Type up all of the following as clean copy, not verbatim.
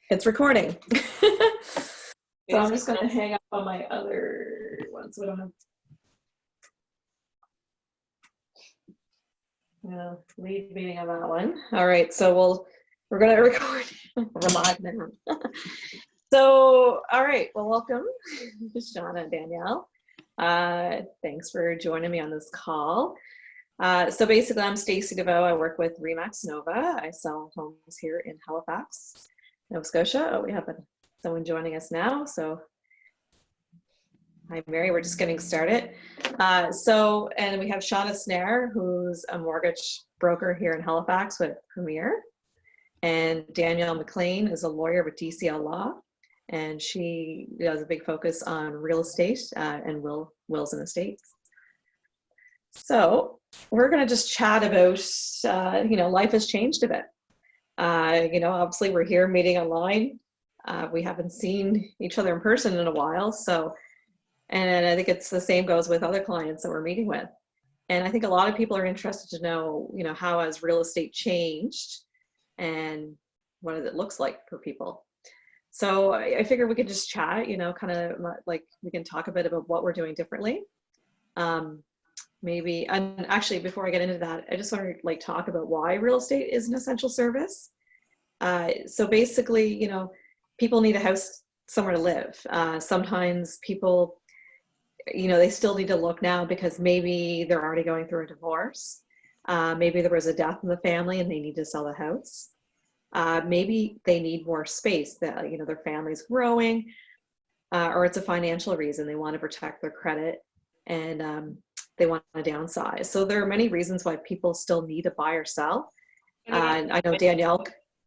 It's recording. So I'm just going to hang up on my other one so we don't have lead meeting on that one. All right, so we're going to record. We're live now. So, all right, well, welcome, Shawna and Danielle. Thanks for joining me on this call. So basically, I'm Stacey Devoe. I work with Remax Nova. I sell homes here in Halifax, Nova Scotia. Oh, we have someone joining us now. So, hi, Mary. We're just getting started. And we have Shawna Snair, who's a mortgage broker here in Halifax with Premier. And Danielle MacLean is a lawyer with DCL Law. And she does a big focus on real estate and wills and estates. So we're going to just chat about, life has changed a bit. Obviously we're here meeting online. We haven't seen each other in person in a while. So, and I think it's the same goes with other clients that we're meeting with. And I think a lot of people are interested to know, how has real estate changed and what it looks like for people. So I figured we could just chat, kind of like we can talk a bit about what we're doing differently. Maybe, and actually before I get into that, I just want to talk about why real estate is an essential service. So basically, people need a house somewhere to live. Sometimes people, they still need to look now because maybe they're already going through a divorce. Maybe there was a death in the family and they need to sell the house. Maybe they need more space that, their family's growing, or it's a financial reason. They want to protect their credit and they want to downsize. So there are many reasons why people still need to buy or sell. And I know Danielle.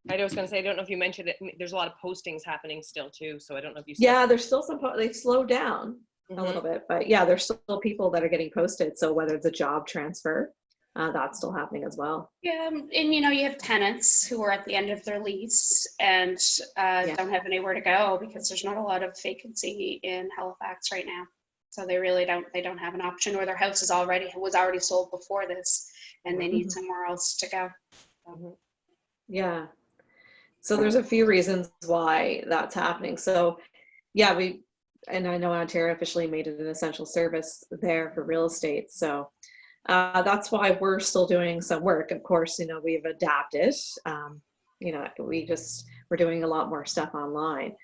I was going to say, I don't know if you mentioned it. There's a lot of postings happening still too. So I don't know if you. Yeah, there's still some. They slowed down a little bit, but yeah, there's still people that are getting posted. So whether it's a job transfer, that's still happening as well. Yeah, and you have tenants who are at the end of their lease and don't have anywhere to go because there's not a lot of vacancy in Halifax right now. So they really don't have an option, or their house was already sold before this and they need somewhere else to go. Yeah. So there's a few reasons why that's happening. So yeah, and I know Ontario officially made it an essential service there for real estate. So that's why we're still doing some work. Of course, we've adapted. We're doing a lot more stuff online.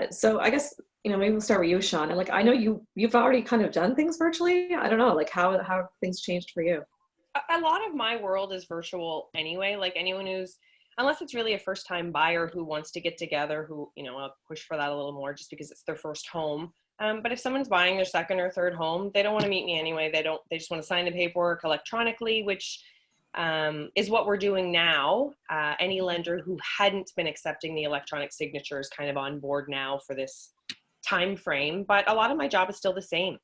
So I guess, maybe we'll start with you, Shawna. I know you've already kind of done things virtually. I don't know, how have things changed for you? A lot of my world is virtual anyway. Anyone unless it's really a first time buyer who wants to get together, who, I'll push for that a little more just because it's their first home. But if someone's buying their second or third home, they don't want to meet me anyway. They just want to sign the paperwork electronically, which is what we're doing now. Any lender who hadn't been accepting the electronic signature is kind of on board now for this time frame. But a lot of my job is still the same.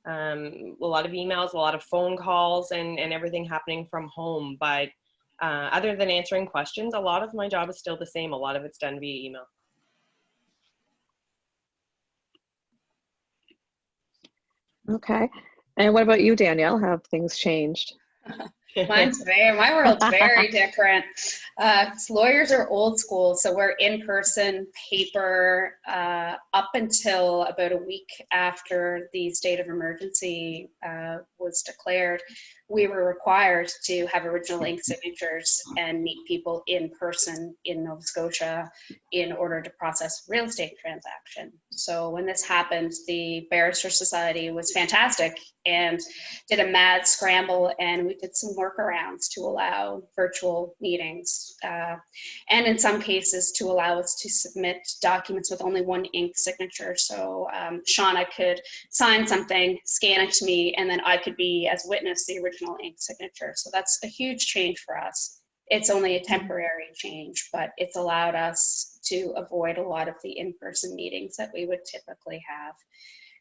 A lot of emails, a lot of phone calls, and everything happening from home. But other than answering questions, a lot of my job is still the same. A lot of it's done via email. Okay. And what about you, Danielle? Have things changed? My world's very different. Lawyers are old school, so we're in person, paper, up until about a week after the state of emergency was declared. We were required to have original ink signatures and meet people in person in Nova Scotia in order to process a real estate transaction. So when this happened, the Barrister Society was fantastic and did a mad scramble, and we did some workarounds to allow virtual meetings, and in some cases to allow us to submit documents with only one ink signature. So Shawna could sign something, scan it to me, and then I could be as witness the original ink signature. So that's a huge change for us. It's only a temporary change, but it's allowed us to avoid a lot of the in-person meetings that we would typically have.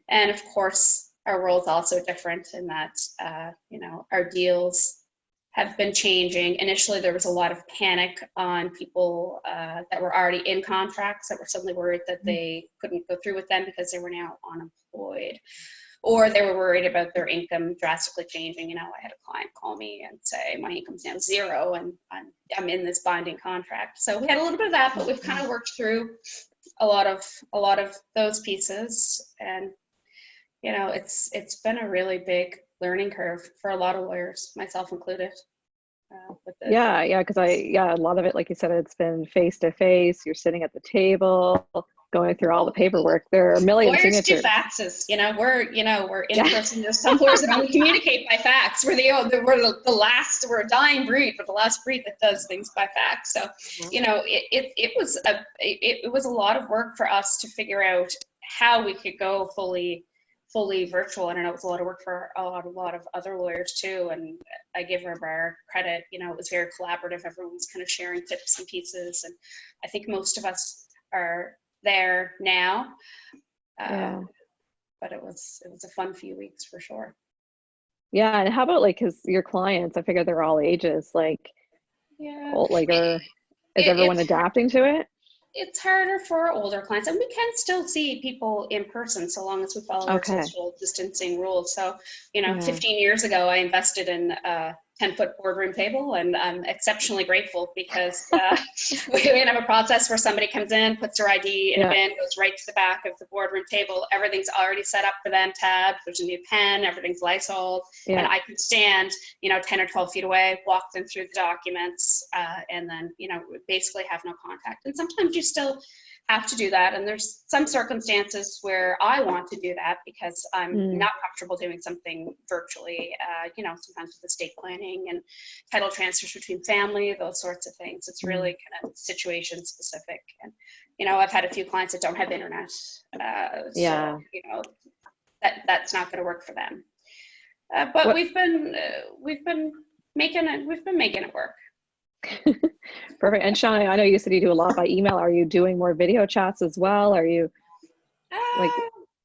And of course, our world's also different in that, our deals have been changing. Initially, there was a lot of panic on people that were already in contracts that were suddenly worried that they couldn't go through with them because they were now unemployed. or they were worried about their income drastically changing. You know, I had a client call me and say, my income's now 0 and I'm in this binding contract. So we had a little bit of that, but we've kind of worked through a lot of those pieces. And, you know, it's been a really big learning curve for a lot of lawyers, myself included. Because a lot of it, like you said, it's been face to face. You're sitting at the table, going through all the paperwork. There are a million lawyers signatures. do faxes. We're in person. There's some lawyers that only communicate by fax. We're we're a dying breed, but the last breed that does things by fax. So, it was a lot of work for us to figure out how we could go fully virtual. And I know it was a lot of work for a lot of other lawyers too. And I give her credit. It was very collaborative. Everyone's kind of sharing tips and pieces. And I think most of us are there now. But it was a fun few weeks for sure. Yeah. And how about because your clients, I figure they're all ages, is everyone adapting to it? It's harder for older clients, and we can still see people in person so long as we follow our social distancing rules. So, 15 years ago, I invested in a 10-foot boardroom table, and I'm exceptionally grateful because we have a process where somebody comes in, puts their ID in a bin, goes right to the back of the boardroom table. Everything's already set up for them, tabbed. There's a new pen, everything's Lysol, and I can stand, 10 or 12 feet away, walk them through the documents, and then, basically have no contact. And sometimes you still have to do that. And there's some circumstances where I want to do that because I'm not comfortable doing something virtually, sometimes with estate planning and title transfers between family, those sorts of things. It's really kind of situation specific. And, I've had a few clients that don't have internet. So, that's not going to work for them. But we've been making it work. Perfect. And Shawna, I know you said you do a lot by email. Are you doing more video chats as well? Are you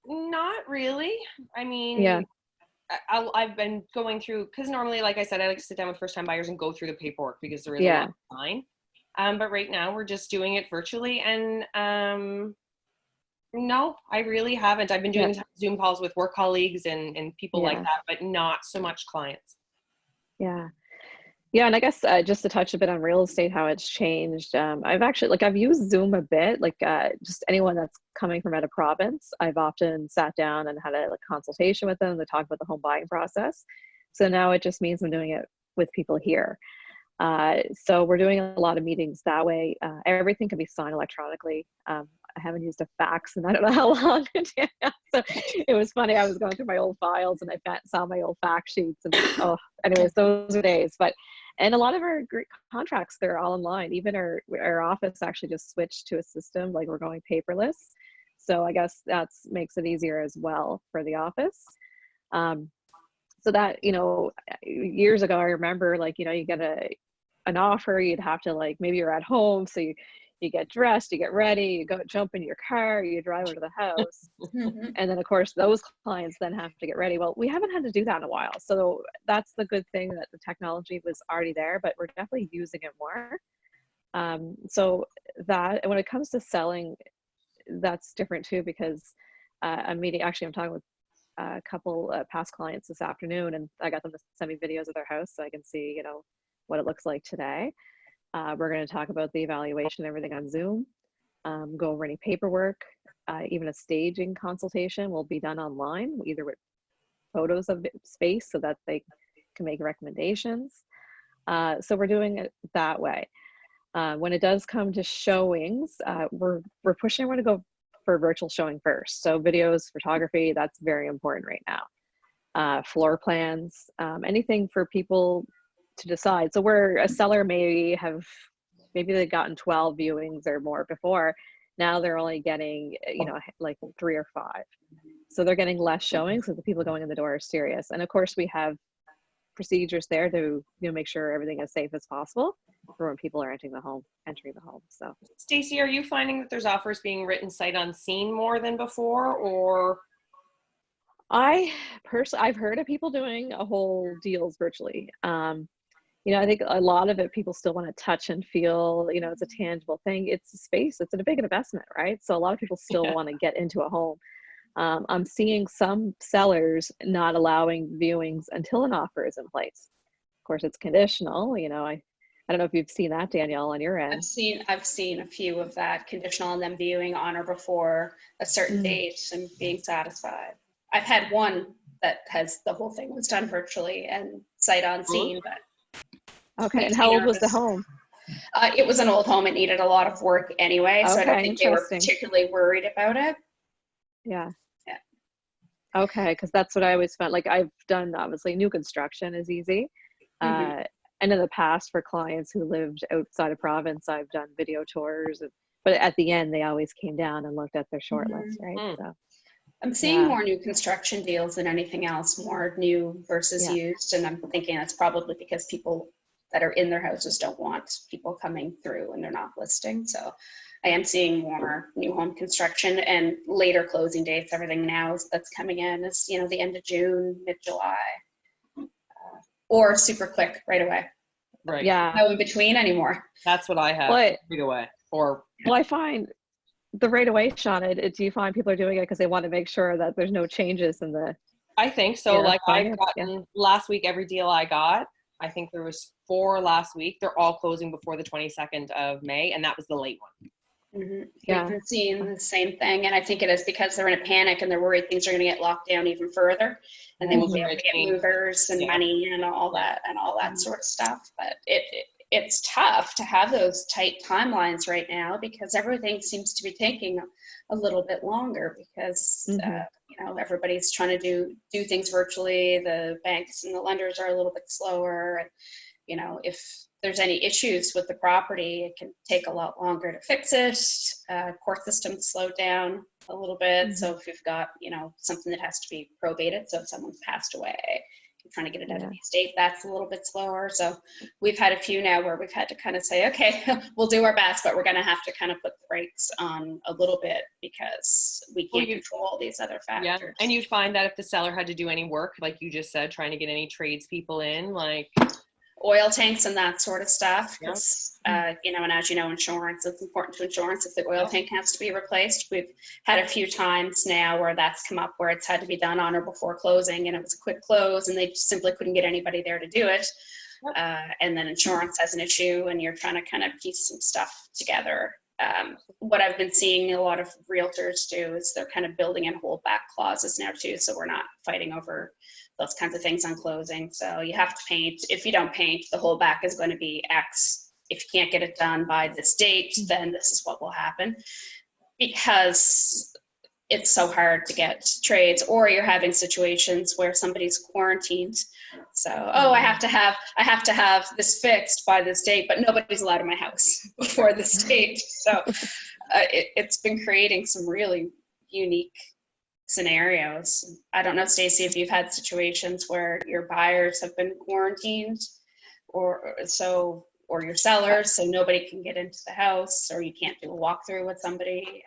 not really? I mean, I've been going through, because normally, like I said, I like to sit down with first time buyers and go through the paperwork because there is a lot of time. But right now we're just doing it virtually. And no, I really haven't. I've been doing Zoom calls with work colleagues and people like that, but not so much clients. Yeah, and I guess just to touch a bit on real estate, how it's changed. I've used Zoom a bit, just anyone that's coming from out of province. I've often sat down and had a consultation with them to talk about the home buying process. So now it just means I'm doing it with people here. So we're doing a lot of meetings that way. Everything can be signed electronically. I haven't used a fax and I don't know how long. So it was funny. I was going through my old files and I saw my old fax sheets and anyways, those are days. And a lot of our contracts, they're all online. Even our office actually just switched to a system, we're going paperless. So I guess that makes it easier as well for the office. So that, years ago, I remember you get an offer, you'd have to maybe you're at home. So you get dressed, you get ready, you go jump in your car, you drive over to the house. And then of course those clients then have to get ready. Well, we haven't had to do that in a while. So that's the good thing, that the technology was already there, but we're definitely using it more. So that, and when it comes to selling, that's different too, because I'm talking with a couple past clients this afternoon, and I got them to send me videos of their house so I can see, what it looks like today. We're going to talk about the evaluation and everything on Zoom, go over any paperwork, even a staging consultation will be done online, either with photos of space so that they can make recommendations. So we're doing it that way. When it does come to showings, we're pushing everyone to go for virtual showing first. So videos, photography, that's very important right now. Floor plans, anything for people to decide. So where a seller maybe they've gotten 12 viewings or more before, now they're only getting 3 or 5. So they're getting less showings because the people going in the door are serious. And of course we have procedures there to make sure everything is safe as possible for when people are entering the home. So Stacey, are you finding that there's offers being written sight unseen more than before, or? I've heard of people doing a whole deals virtually. I think a lot of it, people still want to touch and feel, it's a tangible thing. It's a space, it's a big investment, right? So a lot of people still want to get into a home. I'm seeing some sellers not allowing viewings until an offer is in place. Of course, it's conditional. I don't know if you've seen that, Danielle, on your end. I've seen a few of that, conditional on them viewing on or before a certain date and being satisfied. I've had one that the whole thing was done virtually and sight unseen, but okay. And how old was the home? It was an old home. It needed a lot of work anyway, so I don't Okay, think they were particularly worried about it. Yeah. Yeah. Okay, because that's what I always found. Like, I've done, obviously, new construction is easy. And in the past, for clients who lived outside of province, I've done video tours. But at the end, they always came down and looked at their short list, right? So I'm seeing more new construction deals than anything else, more new versus used. And I'm thinking that's probably because people that are in their houses don't want people coming through and they're not listing. So I am seeing more new home construction and later closing dates. Everything now that's coming in is, the end of June, mid-July. Or super quick right away. Right. Yeah. No in between anymore. That's what I have. Well, right away. Well, I find the right away, Shawna, do you find people are doing it because they want to make sure that there's no changes in the? I think so. Like, I've finance, gotten last week, every deal I got, I think there was 4 last week. They're all closing before the 22nd of May, and that was the late one. Yeah. We've been seeing the same thing, and I think it is because they're in a panic and they're worried things are going to get locked down even further, and they won't be able to get movers and money and all that sort of stuff. But it's tough to have those tight timelines right now because everything seems to be taking a little bit longer because everybody's trying to do things virtually. The banks and the lenders are a little bit slower, and if there's any issues with the property, it can take a lot longer to fix it. Court systems slowed down a little bit. So if you've got, something that has to be probated, so if someone's passed away, you're trying to get it out of the estate, that's a little bit slower. So we've had a few now where we've had to kind of say, okay, we'll do our best, but we're going to have to kind of put the brakes on a little bit because we can't control all these other factors. Yeah. And you'd find that if the seller had to do any work, like you just said, trying to get any tradespeople in, like oil tanks and that sort of stuff, because and as you know, insurance, it's important to insurance if the oil tank has to be replaced. We've had a few times now where that's come up where it's had to be done on or before closing, and it was a quick close and they simply couldn't get anybody there to do it. And then insurance has an issue and you're trying to kind of piece some stuff together. What I've been seeing a lot of realtors do is they're kind of building in holdback clauses now too, so we're not fighting over those kinds of things on closing. So you have to paint. If you don't paint, the holdback is going to be X. If you can't get it done by this date, then this is what will happen, because it's so hard to get trades, or you're having situations where somebody's quarantined. So, I have to have this fixed by this date, but nobody's allowed in my house before this date. So it's been creating some really unique scenarios. I don't know, Stacey, if you've had situations where your buyers have been quarantined or your sellers, so nobody can get into the house, or you can't do a walkthrough with somebody.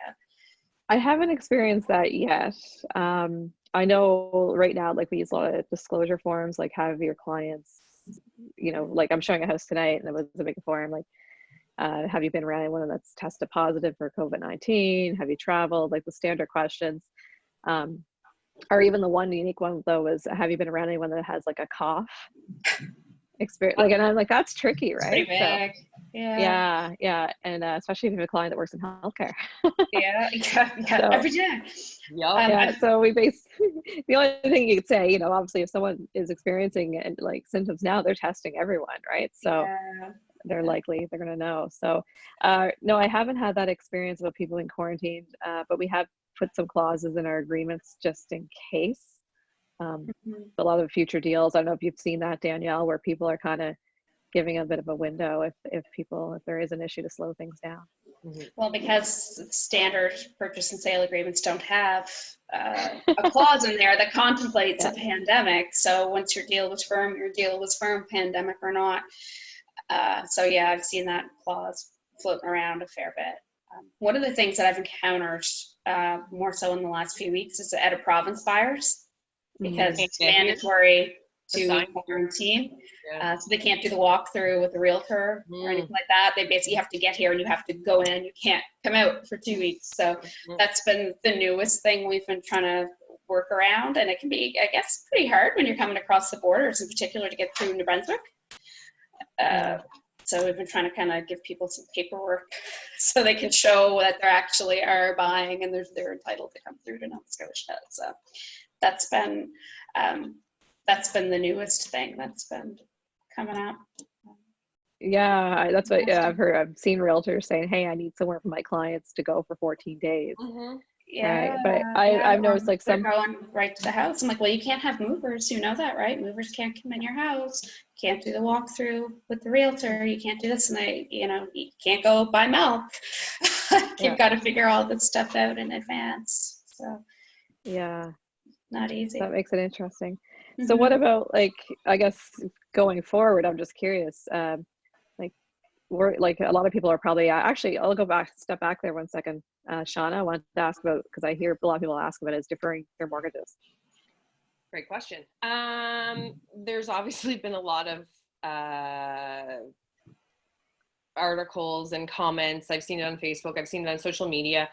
I haven't experienced that yet. I know right now, like, we use a lot of disclosure forms, like have your clients, like I'm showing a house tonight and it was a big form, like, have you been around anyone that's tested positive for COVID-19? Have you traveled? Like the standard questions. Or even the one unique one though was, have you been around anyone that has like a cough experience? Like, and I'm like, that's tricky, right? Pretty big. So, yeah. And especially if you have a client that works in healthcare. So, every day. So we the only thing you could say, obviously if someone is experiencing like symptoms now, they're testing everyone, right? So they're likely, they're going to know. So no, I haven't had that experience about people in quarantine, but we have put some clauses in our agreements just in case. A lot of future deals, I don't know if you've seen that, Danielle, where people are kind of giving a bit of a window if there is an issue to slow things down. Well, because standard purchase and sale agreements don't have a clause in there that contemplates a pandemic. So once your deal was firm, pandemic or not. So yeah, I've seen that clause floating around a fair bit. One of the things that I've encountered more so in the last few weeks is out of province buyers, because it's mandatory to quarantine. Yeah. So they can't do the walkthrough with the realtor or anything like that. They basically have to get here and you have to go in. You can't come out for 2 weeks. So that's been the newest thing we've been trying to work around. And it can be, I guess, pretty hard when you're coming across the borders, in particular to get through New Brunswick. So we've been trying to kind of give people some paperwork so they can show that they actually are buying and they're entitled to come through to Nova Scotia. So that's been the newest thing that's been coming up. Yeah, that's what I've heard. I've seen realtors saying, "Hey, I need somewhere for my clients to go for 14 days." Yeah, right. But I've noticed like they're some going right to the house. I'm like, well, you can't have movers. You know that, right? Movers can't come in your house. Can't do the walkthrough with the realtor. You can't do this, and you can't go buy milk. You've got to figure all this stuff out in advance. So yeah, not easy. that makes it interesting. So what about, like, I guess going forward, I'm just curious, we're like, a lot of people are probably, actually, I'll step back there 1 second. Shawna, I wanted to ask about, because I hear a lot of people ask about, is deferring their mortgages. Great question. There's obviously been a lot of articles and comments. I've seen it on Facebook. I've seen it on social media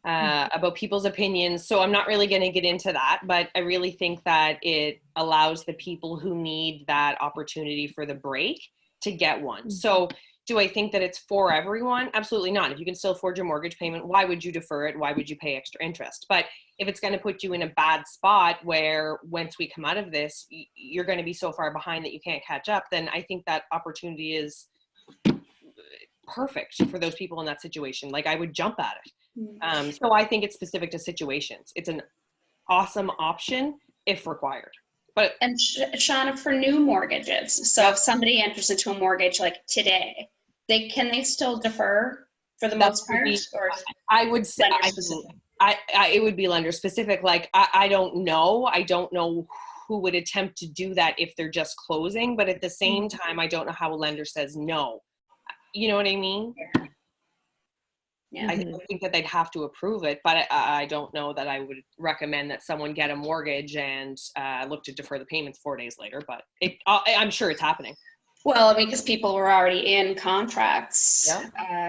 about people's opinions. So I'm not really going to get into that, but I really think that it allows the people who need that opportunity for the break to get one. So do I think that it's for everyone? Absolutely not. If you can still afford your mortgage payment, why would you defer it? Why would you pay extra interest? But if it's going to put you in a bad spot where once we come out of this, you're going to be so far behind that you can't catch up, then I think that opportunity is perfect for those people in that situation. Like, I would jump at it. So I think it's specific to situations. It's an awesome option if required. And Shawna, for new mortgages, so if somebody enters into a mortgage like today, can they still defer for the most part? Or I would say it would be lender specific. Like, I don't know. I don't know who would attempt to do that if they're just closing, but at the same time, I don't know how a lender says no. You know what I mean? Yeah. I don't think that they'd have to approve it, but I don't know that I would recommend that someone get a mortgage and look to defer the payments 4 days later, but I'm sure it's happening. Well, I mean, because people were already in contracts,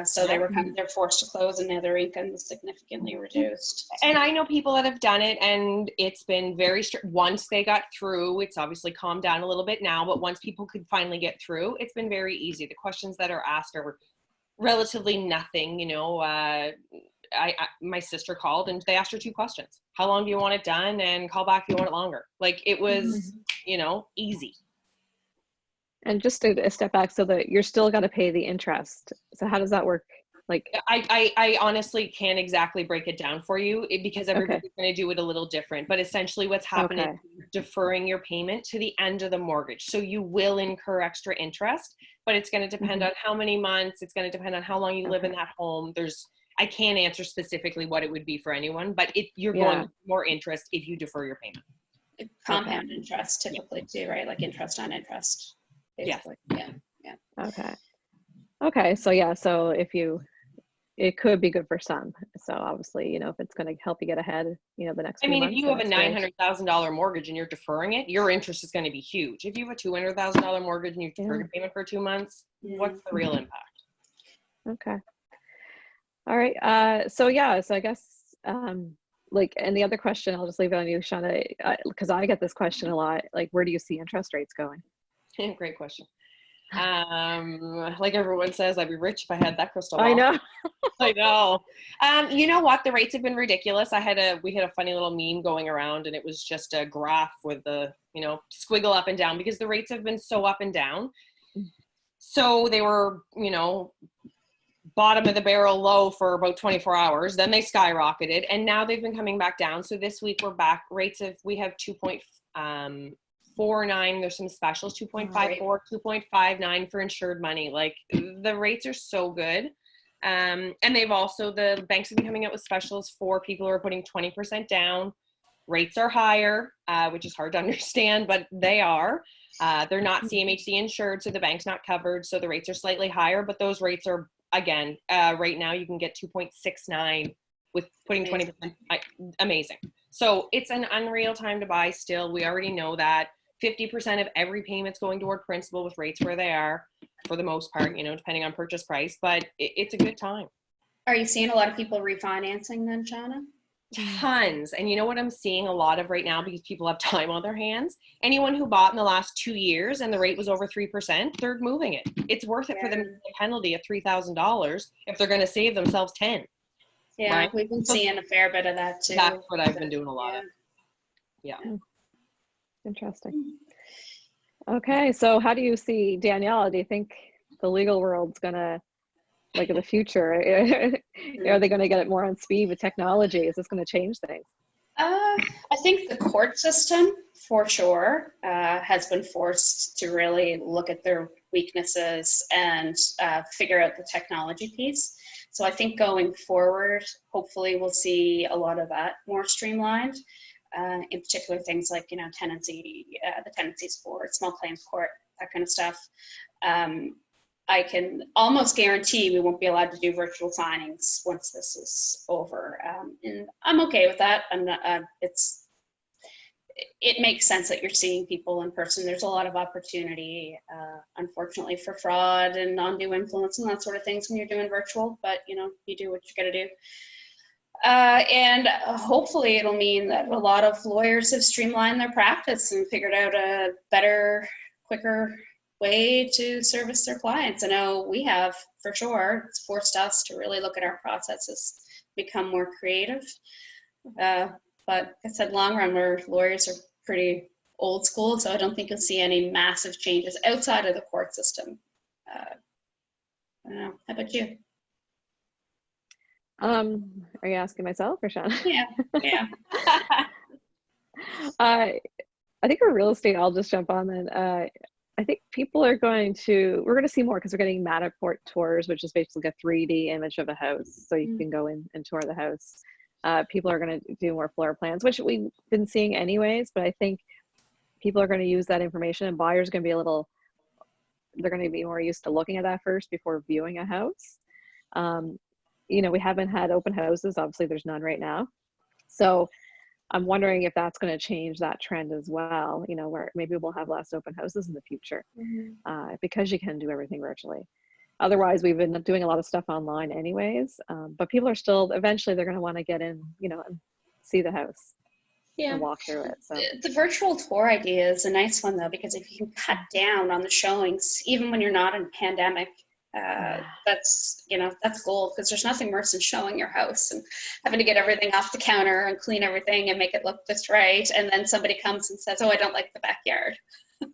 so they're forced to close, and now their income is significantly reduced. And I know people that have done it, and it's been very strict. Once they got through, it's obviously calmed down a little bit now, but once people could finally get through, it's been very easy. The questions that are asked are relatively nothing. My sister called and they asked her 2 questions. How long do you want it done? And call back if you want it longer. Like, it was, easy. And just to step back, so that you're still got to pay the interest. So how does that work? Like, I honestly can't exactly break it down for you because everybody's going to do it a little different. But essentially what's happening is deferring your payment to the end of the mortgage. So you will incur extra interest, but it's going to depend on how many months. It's going to depend on how long you live in that home. I can't answer specifically what it would be for anyone, but you're going to more interest if you defer your payment. Compound interest typically too, right? Like interest on interest, basically. Yeah. Okay. So it could be good for some. So obviously, if it's going to help you get ahead, the next few months. If you have a $900,000 mortgage and you're deferring it, your interest is going to be huge. If you have a $200,000 mortgage and you defer your payment for 2 months, what's the real impact? Okay. All right. So I guess, and the other question, I'll just leave it on you, Shawna, because I get this question a lot. Like, where do you see interest rates going? Great question. Like everyone says, I'd be rich if I had that crystal ball. I know. I know. You know what? The rates have been ridiculous. We had a funny little meme going around, and it was just a graph with the, squiggle up and down because the rates have been so up and down. So they were, bottom of the barrel low for about 24 hours. Then they skyrocketed, and now they've been coming back down. So this week we're back. We have 2.49. There's some specials, 2.54, 2.59 for insured money. Like, the rates are so good. And the banks have been coming out with specials for people who are putting 20% down. Rates are higher, which is hard to understand, but they are. They're not CMHC insured, so the bank's not covered. So the rates are slightly higher, but those rates are, again, right now you can get 2.69 with putting 20%. Amazing. So it's an unreal time to buy still. We already know that. 50% of every payment's going toward principal with rates where they are for the most part, you know, depending on purchase price, but it's a good time. Are you seeing a lot of people refinancing then, Shawna? Tons. And you know what I'm seeing a lot of right now, because people have time on their hands? Anyone who bought in the last 2 years and the rate was over 3%, they're moving it. It's worth it for them to pay a penalty of $3,000 if they're going to save themselves 10. Yeah, right? we've been seeing a fair bit of that too. That's what I've been doing a lot of. Yeah. Interesting. Okay, so how do you see, Danielle, do you think the legal world's gonna, like in the future, are they gonna get it more on speed with technology? Is this gonna change things? I think the court system, for sure, has been forced to really look at their weaknesses and figure out the technology piece. So I think going forward, hopefully we'll see a lot of that more streamlined. In particular, things like, you know, tenancy, the tenancies court, small claims court, that kind of stuff. I can almost guarantee we won't be allowed to do virtual signings once this is over, and I'm okay with that. I'm not. It makes sense that you're seeing people in person. There's a lot of opportunity, unfortunately, for fraud and undue influence and that sort of things when you're doing virtual. But you know, you do what you got to do. And hopefully it'll mean that a lot of lawyers have streamlined their practice and figured out a better, quicker way to service their clients. I know we have, for sure. It's forced us to really look at our processes, become more creative. But like I said, long run, where lawyers are pretty old school, so I don't think you'll see any massive changes outside of the court system. I don't know. How about you? Are you asking myself or Shawna? Yeah. I think for real estate, I'll just jump on then. I think people are we're going to see more because we're getting Matterport tours, which is basically a 3D image of a house. So you can go in and tour the house. People are going to do more floor plans, which we've been seeing anyways, but I think people are going to use that information, and buyers are going to be they're going to be more used to looking at that first before viewing a house. You know, we haven't had open houses. Obviously, there's none right now. So I'm wondering if that's going to change that trend as well, you know, where maybe we'll have less open houses in the future because you can do everything virtually. Otherwise, we've been doing a lot of stuff online anyways, but people are still, eventually they're going to want to get in, you know, and see the house and walk through it. So The virtual tour idea is a nice one though, because if you can cut down on the showings, even when you're not in pandemic, that's, you know, that's gold, because there's nothing worse than showing your house and having to get everything off the counter and clean everything and make it look just right. And then somebody comes and says, oh, I don't like the backyard.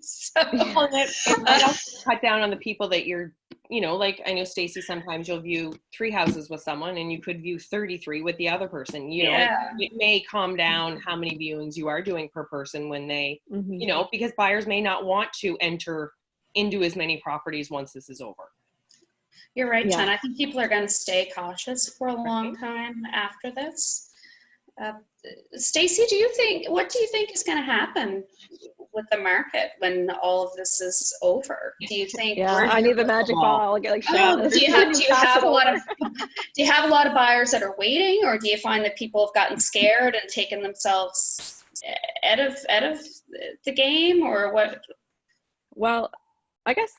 So, Well, it might also cut down on the people that you're, you know, like I know Stacey, sometimes you'll view 3 houses with someone and you could view 33 with the other person, you know, it may calm down how many viewings you are doing per person when they, you know, because buyers may not want to enter into as many properties once this is over. You're right, Jen. I think people are going to stay cautious for a long time after this. Stacey, what do you think is going to happen with the market when all of this is over? Do you think? I need the magic ball. Get like do you have a lot of buyers that are waiting, or do you find that people have gotten scared and taken themselves out of the game, or what? Well, I guess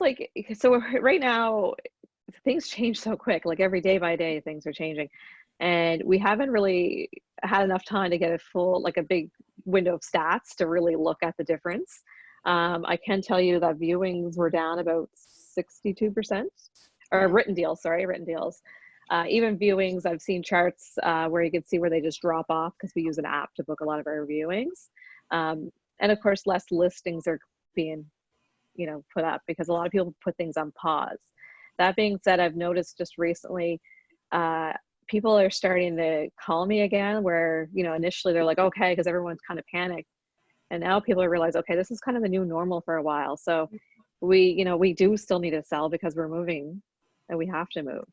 so right now things change so quick, like every day by day things are changing, and we haven't really had enough time to get a big window of stats to really look at the difference. I can tell you that viewings were down about 62%, or written deals. Even viewings, I've seen charts where you can see where they just drop off because we use an app to book a lot of our viewings, and of course less listings are being, you know, put up because a lot of people put things on pause. That being said, I've noticed just recently, people are starting to call me again where, you know, initially they're like, okay, because everyone's kind of panicked. And now people realize, okay, this is kind of the new normal for a while. So we do still need to sell because we're moving and we have to move.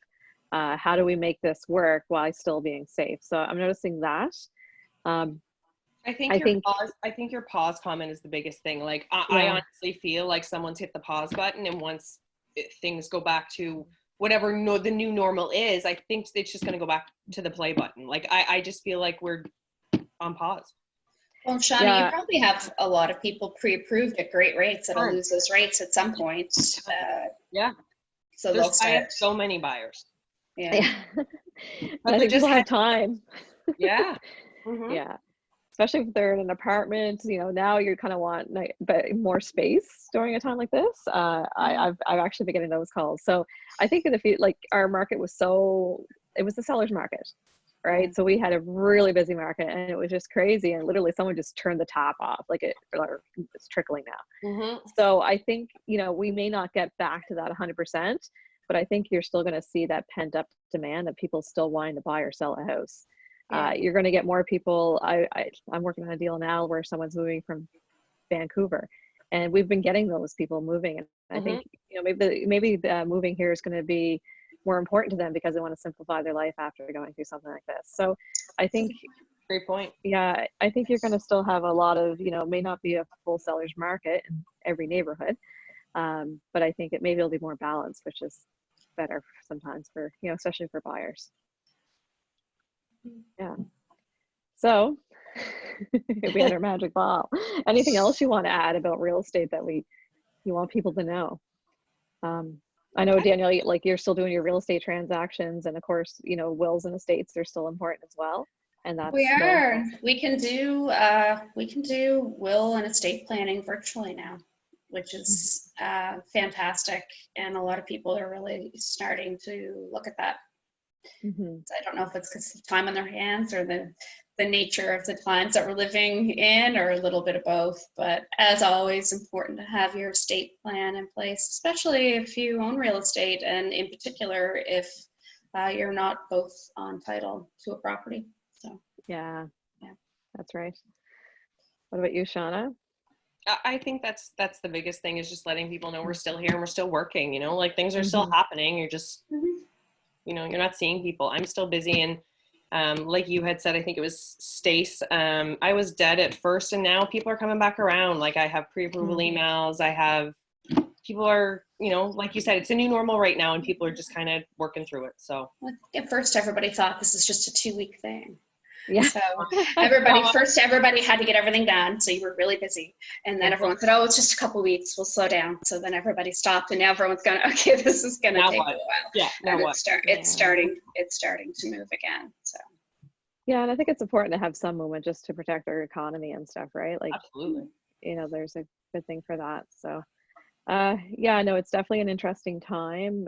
How do we make this work while still being safe? So I'm noticing that. I think your pause comment is the biggest thing. Like I honestly feel like someone's hit the pause button, and once things go back to whatever the new normal is, I think it's just going to go back to the play button. Like I just feel like we're on pause. Well, Shawna, Yeah. you probably have a lot of people pre-approved at great rates that'll lose those rates at some point. Yeah. So they'll I have start. so many buyers. Yeah. And But I they're think just people have time. Yeah. Mhm. Yeah. Especially if they're in an apartment, now you kind of want but more space during a time like this. I've actually been getting those calls. So I think that if you like, our market was it was the seller's market, right? Yeah. So we had a really busy market and it was just crazy. And literally someone just turned the tap off, it's trickling now. Mhm. So I think, we may not get back to that 100%, but I think you're still going to see that pent up demand that people still wanting to buy or sell a house. Yeah. You're going to get more people. I'm working on a deal now where someone's moving from Vancouver, and we've been getting those people moving. And I think maybe the moving here is going to be more important to them because they want to simplify their life after going through something like this. So I think, Great point. yeah, I think you're going to still have a lot of, may not be a full seller's market in every neighborhood, but I think maybe it'll be more balanced, which is better sometimes for, especially for buyers. Yeah. So we had our magic ball. Anything else you want to add about real estate that you want people to know? I know, Danielle, like you're still doing your real estate transactions, and of course, wills and estates are still important as well. And that's We are. We can do will and estate planning virtually now, which is fantastic. And a lot of people are really starting to look at that. Mm-hmm. So I don't know if it's because of time on their hands or the nature of the times that we're living in, or a little bit of both. But as always, important to have your estate plan in place, especially if you own real estate, and in particular if you're not both on title to a property. So yeah, that's right. What about you, Shawna? I think that's the biggest thing, is just letting people know we're still here and we're still working, like things are still happening. You're just, you're not seeing people. I'm still busy. And like you had said, I think it was Stacey, I was dead at first, and now people are coming back around. Like I have pre-approval emails. I have people are, like you said, it's a new normal right now, and people are just kind of working through it. So at first everybody thought this is just a 2-week thing. Yeah. So everybody had to get everything done. So you were really busy. And then everyone said, oh, it's just a couple weeks. We'll slow down. So then everybody stopped, and now everyone's going, okay, this is going to take a while. Yeah. Now and what? It's starting to move again. So. Yeah. And I think it's important to have some movement just to protect our economy and stuff, right? Like, Absolutely. There's a good thing for that. So, yeah, no, it's definitely an interesting time.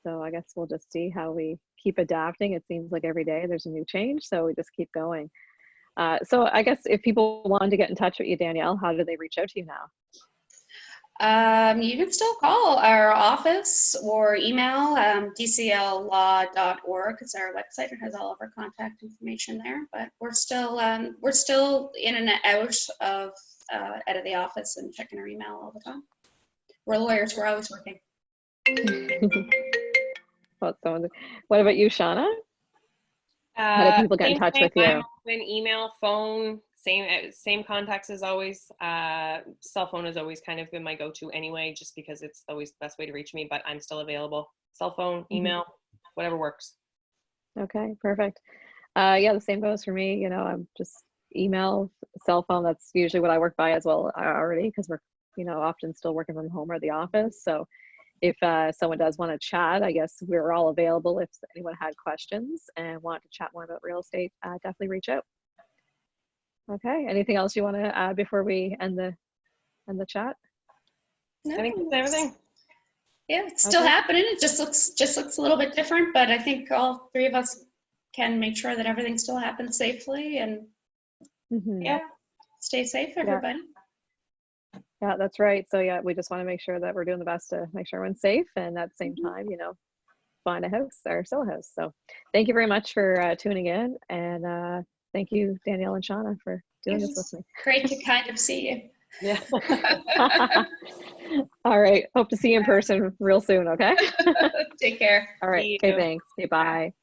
So I guess we'll just see how we keep adapting. It seems like every day there's a new change, so we just keep going. So I guess if people wanted to get in touch with you, Danielle, how do they reach out to you now? You can still call our office or email dcllaw.org. It's our website. It has all of our contact information there. But we're still in and out of the office and checking our email all the time. We're lawyers. We're always working. What about you, Shawna? How do people get in touch with you? I'm open, email, phone, same contacts as always. Cell phone has always kind of been my go-to anyway, just because it's always the best way to reach me, but I'm still available. Cell phone, email, whatever works. Okay, perfect. Yeah, the same goes for me. I'm just email, cell phone. That's usually what I work by as well already, because we're, often still working from home or the office. So if someone does want to chat, I guess we're all available. If anyone had questions and want to chat more about real estate, definitely reach out. Okay. Anything else you want to add before we end the chat? No, I think that's everything. Yeah, it's still happening. It just looks a little bit different, but I think all three of us can make sure that everything still happens safely, and stay safe, everybody. Yeah, that's right. So yeah, we just want to make sure that we're doing the best to make sure everyone's safe, and at the same time, find a house or sell a house. So thank you very much for tuning in, and thank you, Danielle and Shawna, for doing this with me. Great to kind of see you. Yeah. All right. Hope to see you in person real soon. Okay. Take care. All right. Okay. Thanks. Okay, bye.